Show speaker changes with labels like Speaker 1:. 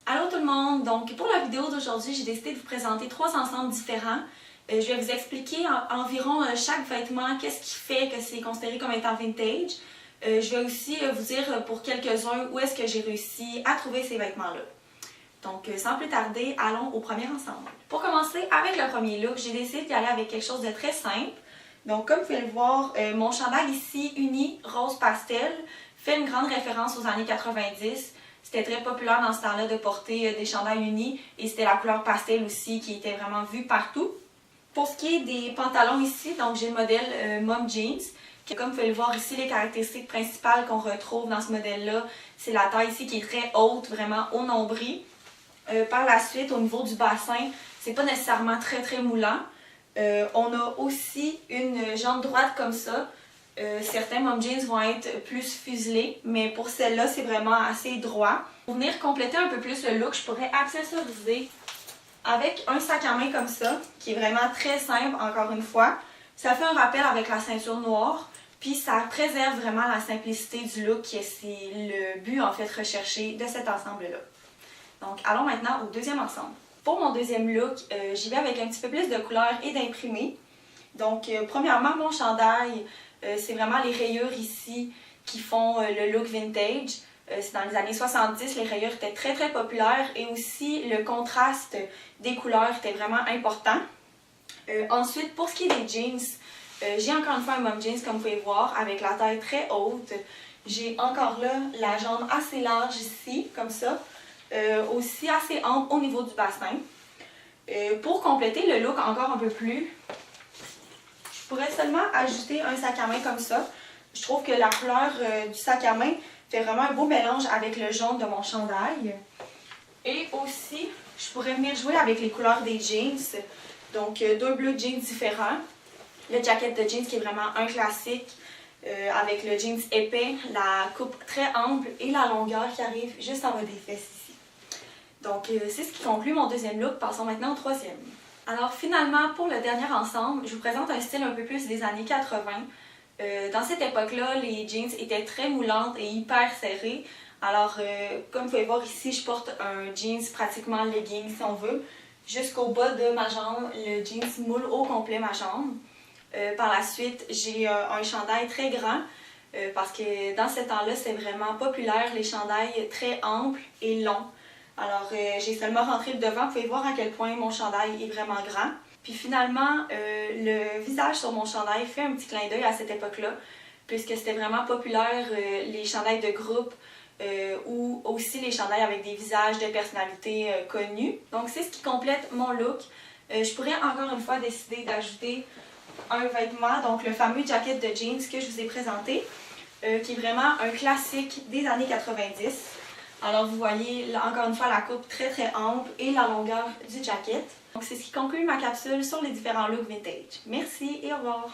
Speaker 1: Allô tout le monde! Donc pour la vidéo d'aujourd'hui, j'ai décidé de vous présenter 3 ensembles différents. Je vais vous expliquer environ chaque vêtement, qu'est-ce qui fait que c'est considéré comme étant vintage. Je vais aussi vous dire pour quelques-uns où est-ce que j'ai réussi à trouver ces vêtements-là. Donc sans plus tarder, allons au premier ensemble. Pour commencer avec le premier look, j'ai décidé d'y aller avec quelque chose de très simple. Donc comme vous pouvez le voir, mon chandail ici, uni rose pastel, fait une grande référence aux années 90. C'était très populaire dans ce temps-là de porter des chandails unis et c'était la couleur pastel aussi qui était vraiment vue partout. Pour ce qui est des pantalons ici, donc j'ai le modèle Mom Jeans. Comme vous pouvez le voir ici, les caractéristiques principales qu'on retrouve dans ce modèle-là, c'est la taille ici qui est très haute, vraiment au nombril. Par la suite, au niveau du bassin, c'est pas nécessairement très moulant. On a aussi une jambe droite comme ça. Certains mom jeans vont être plus fuselés, mais pour celle-là, c'est vraiment assez droit. Pour venir compléter un peu plus le look, je pourrais accessoriser avec un sac à main comme ça, qui est vraiment très simple, encore une fois. Ça fait un rappel avec la ceinture noire, puis ça préserve vraiment la simplicité du look, qui est le but en fait recherché de cet ensemble-là. Donc allons maintenant au deuxième ensemble. Pour mon deuxième look, j'y vais avec un petit peu plus de couleurs et d'imprimés. Donc premièrement, mon chandail, c'est vraiment les rayures ici qui font le look vintage. C'est dans les années 70, les rayures étaient très populaires et aussi le contraste des couleurs était vraiment important. Ensuite, pour ce qui est des jeans, j'ai encore une fois un mom jeans comme vous pouvez voir avec la taille très haute. J'ai encore là la jambe assez large ici, comme ça. Aussi assez ample au niveau du bassin. Pour compléter le look encore un peu plus, je pourrais seulement ajouter un sac à main comme ça. Je trouve que la couleur du sac à main fait vraiment un beau mélange avec le jaune de mon chandail. Et aussi, je pourrais venir jouer avec les couleurs des jeans. Donc, deux bleus jeans différents. Le jacket de jeans qui est vraiment un classique avec le jeans épais, la coupe très ample et la longueur qui arrive juste en bas des fesses ici. Donc, c'est ce qui conclut mon deuxième look. Passons maintenant au troisième. Alors finalement, pour le dernier ensemble, je vous présente un style un peu plus des années 80. Dans cette époque-là, les jeans étaient très moulantes et hyper serrées. Alors, comme vous pouvez voir ici, je porte un jeans pratiquement legging si on veut. Jusqu'au bas de ma jambe, le jeans moule au complet ma jambe. Par la suite, j'ai un chandail très grand parce que dans ce temps-là, c'est vraiment populaire les chandails très amples et longs. Alors, j'ai seulement rentré le devant, vous pouvez voir à quel point mon chandail est vraiment grand. Puis finalement, le visage sur mon chandail fait un petit clin d'œil à cette époque-là, puisque c'était vraiment populaire les chandails de groupe ou aussi les chandails avec des visages de personnalités connues. Donc c'est ce qui complète mon look. Je pourrais encore une fois décider d'ajouter un vêtement, donc le fameux jacket de jeans que je vous ai présenté, qui est vraiment un classique des années 90. Alors vous voyez là, encore une fois la coupe très ample et la longueur du jacket. Donc c'est ce qui conclut ma capsule sur les différents looks vintage. Merci et au revoir!